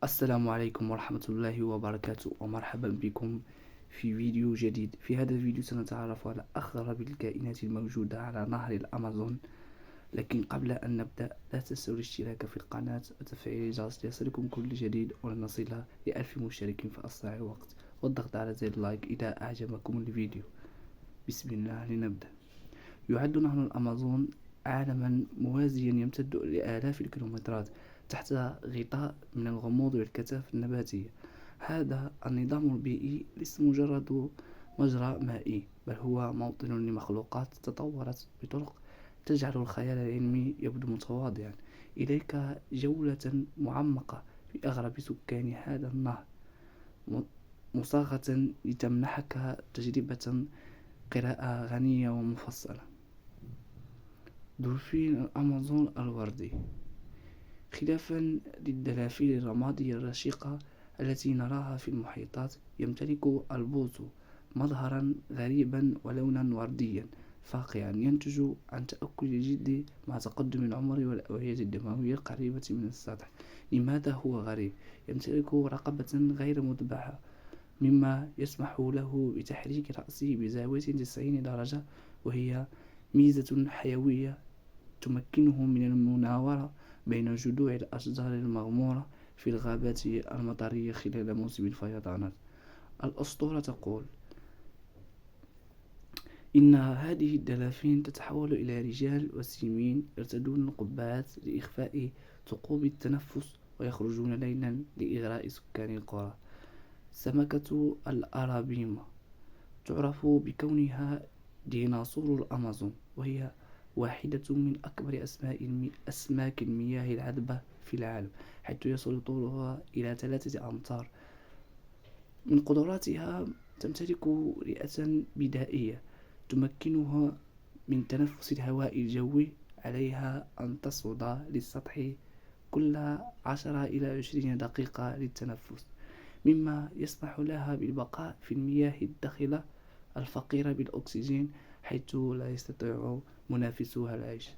السلام عليكم ورحمة الله وبركاته، ومرحبا بكم في فيديو جديد. في هذا الفيديو سنتعرف على أغرب الكائنات الموجودة على نهر الأمازون. لكن قبل أن نبدأ، لا تنسوا الاشتراك في القناة وتفعيل الجرس ليصلكم كل جديد، ولنصل ل1000 مشترك في أسرع وقت، والضغط على زر لايك إذا أعجبكم الفيديو. بسم الله، لنبدأ. يعد نهر الأمازون عالما موازيا يمتد لآلاف الكيلومترات تحت غطاء من الغموض والكثافة النباتية. هذا النظام البيئي ليس مجرد مجرى مائي، بل هو موطن لمخلوقات تطورت بطرق تجعل الخيال العلمي يبدو متواضعا. إليك جولة معمقة في أغرب سكان هذا النهر، مصاغة لتمنحك تجربة قراءة غنية ومفصلة. دولفين الأمازون الوردي. خلافا للدلافين الرمادية الرشيقة التي نراها في المحيطات، يمتلك البوزو مظهرا غريبا ولونا ورديا فاقعا، ينتج عن تأكل الجلد مع تقدم العمر والأوعية الدموية القريبة من السطح. لماذا هو غريب؟ يمتلك رقبة غير مدبعة، مما يسمح له بتحريك رأسه بزاوية 90 درجة، وهي ميزة حيوية تمكنه من المناورة بين جذوع الأشجار المغمورة في الغابات المطرية خلال موسم الفيضانات. الأسطورة تقول إن هذه الدلافين تتحول إلى رجال وسيمين يرتدون القبعات لإخفاء ثقوب التنفس، ويخرجون ليلا لإغراء سكان القرى. سمكة الأرابيما تعرف بكونها ديناصور الأمازون، وهي واحدة من أكبر أسماك المياه العذبة في العالم، حيث يصل طولها إلى 3 أمتار. من قدراتها تمتلك رئة بدائية تمكنها من تنفس الهواء الجوي، عليها أن تصعد للسطح كل 10 إلى 20 دقيقة للتنفس، مما يسمح لها بالبقاء في المياه الداخلة الفقيرة بالأكسجين، حيث لا يستطيع منافسوها العيش.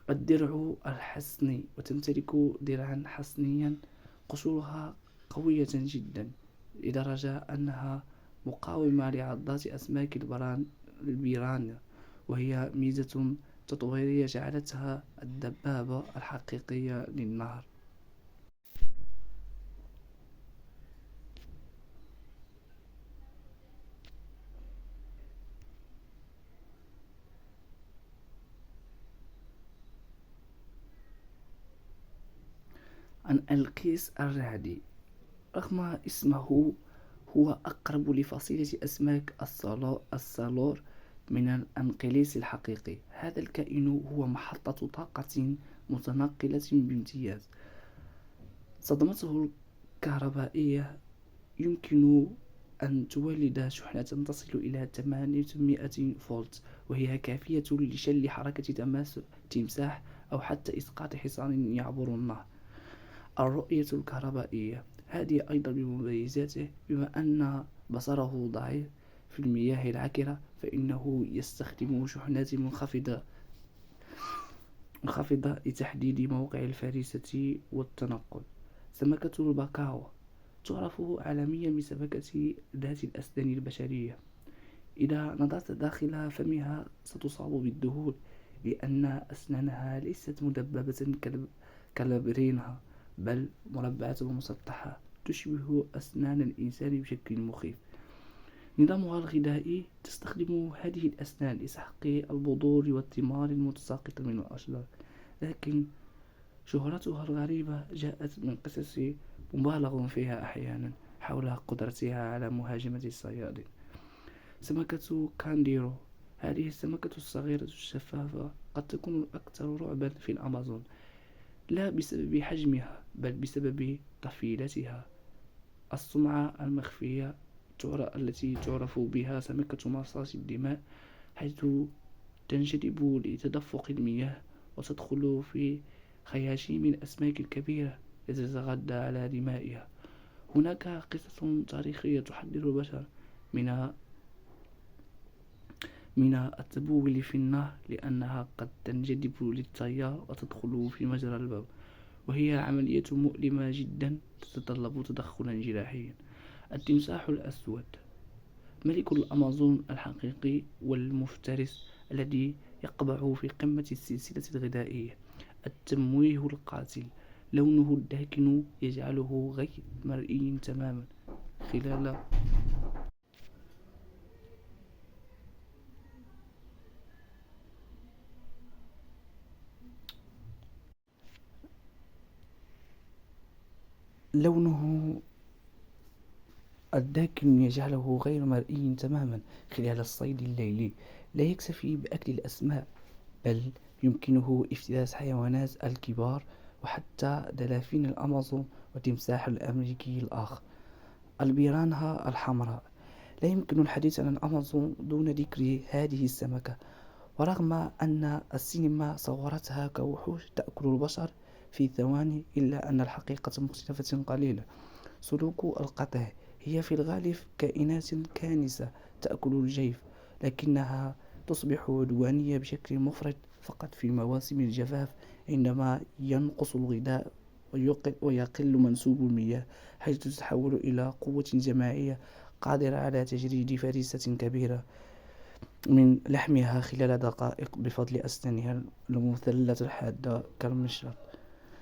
الدرع الحصني. وتمتلك درعا حصنيا قشرها قوية جدا لدرجة أنها مقاومة لعضات أسماك البيرانيا، وهي ميزة تطويرية جعلتها الدبابة الحقيقية للنهر. عن القيس الرعدي. رغم اسمه، هو أقرب لفصيلة أسماك الصالور من الأنقليس الحقيقي. هذا الكائن هو محطة طاقة متنقلة بامتياز. صدمته الكهربائية يمكن أن تولد شحنة تصل إلى 800 فولت، وهي كافية لشل حركة تمساح أو حتى إسقاط حصان يعبر النهر. الرؤية الكهربائية. هذه أيضا من مميزاته، بما أن بصره ضعيف في المياه العكرة، فإنه يستخدم شحنات منخفضة لتحديد موقع الفريسة والتنقل. سمكة الباكاوا تعرف عالميا بسمكة ذات الأسنان البشرية. إذا نظرت داخل فمها ستصاب بالذهول، لأن أسنانها ليست مدببة كالبرينها، بل مربعة ومسطحة تشبه أسنان الإنسان بشكل مخيف. نظامها الغذائي تستخدم هذه الأسنان لسحق البذور والثمار المتساقطة من الأشجار، لكن شهرتها الغريبة جاءت من قصص مبالغ فيها أحيانا حول قدرتها على مهاجمة الصيادين. سمكة كانديرو. هذه السمكة الصغيرة الشفافة قد تكون الأكثر رعبا في الأمازون، لا بسبب حجمها بل بسبب طفيلتها، السمعة المخفية التي تعرف بها سمكة مصاص الدماء، حيث تنجذب لتدفق المياه وتدخل في خياشيم الأسماك الكبيرة لتتغذى على دمائها. هناك قصص تاريخية تحذر البشر من التبول في النهر، لأنها قد تنجذب للتيار وتدخل في مجرى البول، وهي عملية مؤلمة جدا تتطلب تدخلا جراحيا. التمساح الأسود ملك الأمازون الحقيقي والمفترس الذي يقبع في قمة السلسلة الغذائية. التمويه القاتل لونه الداكن يجعله غير مرئي تماما خلال لونه الداكن يجعله غير مرئي تماما خلال الصيد الليلي. لا يكتفي بأكل الأسماك، بل يمكنه افتراس حيوانات الكبار وحتى دلافين الأمازون وتمساح الأمريكي الآخر البيرانها الحمراء. لا يمكن الحديث عن الأمازون دون ذكر هذه السمكة، ورغم أن السينما صورتها كوحوش تأكل البشر في ثواني، إلا أن الحقيقة مختلفة قليلا. سلوك القطع هي في الغالب كائنات كانسة تأكل الجيف، لكنها تصبح عدوانية بشكل مفرط فقط في مواسم الجفاف، عندما ينقص الغذاء ويقل منسوب المياه، حيث تتحول إلى قوة جماعية قادرة على تجريد فريسة كبيرة من لحمها خلال دقائق بفضل أسنانها المثلثة الحادة كالمشرط.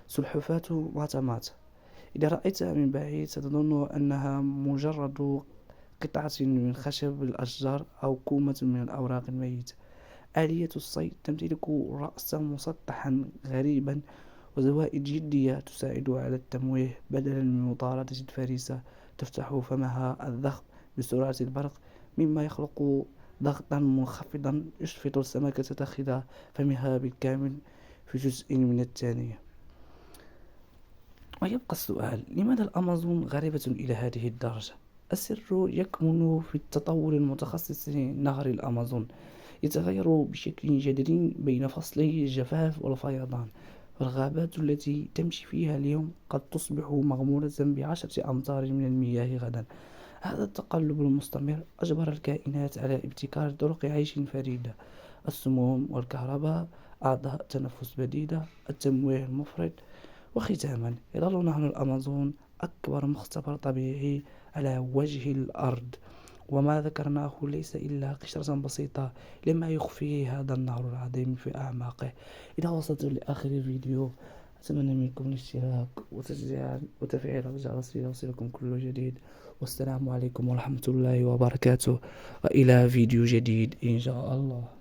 سلحفاة ماتاماتا، إذا رأيتها من بعيد ستظن أنها مجرد قطعة من خشب الأشجار أو كومة من الأوراق الميتة. آلية الصيد تمتلك رأسا مسطحا غريبا وزوائد جلدية تساعد على التمويه بدلا من مطاردة الفريسة. تفتح فمها الضخم بسرعة البرق، مما يخلق ضغطا منخفضا يشفط السمكة داخل فمها بالكامل في جزء من الثانية. ويبقى السؤال: لماذا الأمازون غريبة إلى هذه الدرجة؟ السر يكمن في التطور المتخصص لنهر الأمازون، يتغير بشكل جذري بين فصلي الجفاف والفيضان. والغابات التي تمشي فيها اليوم قد تصبح مغمورة ب10 أمتار من المياه غدا. هذا التقلب المستمر أجبر الكائنات على ابتكار طرق عيش فريدة: السموم والكهرباء، أعضاء تنفس بديدة، التمويه المفرط. وختاما، يظل نهر الأمازون أكبر مختبر طبيعي على وجه الأرض، وما ذكرناه ليس إلا قشرة بسيطة لما يخفيه هذا النهر العظيم في أعماقه. إذا وصلت لآخر الفيديو أتمنى منكم الاشتراك وتفعيل الجرس ليوصلكم كل جديد. والسلام عليكم ورحمة الله وبركاته، وإلى فيديو جديد إن شاء الله.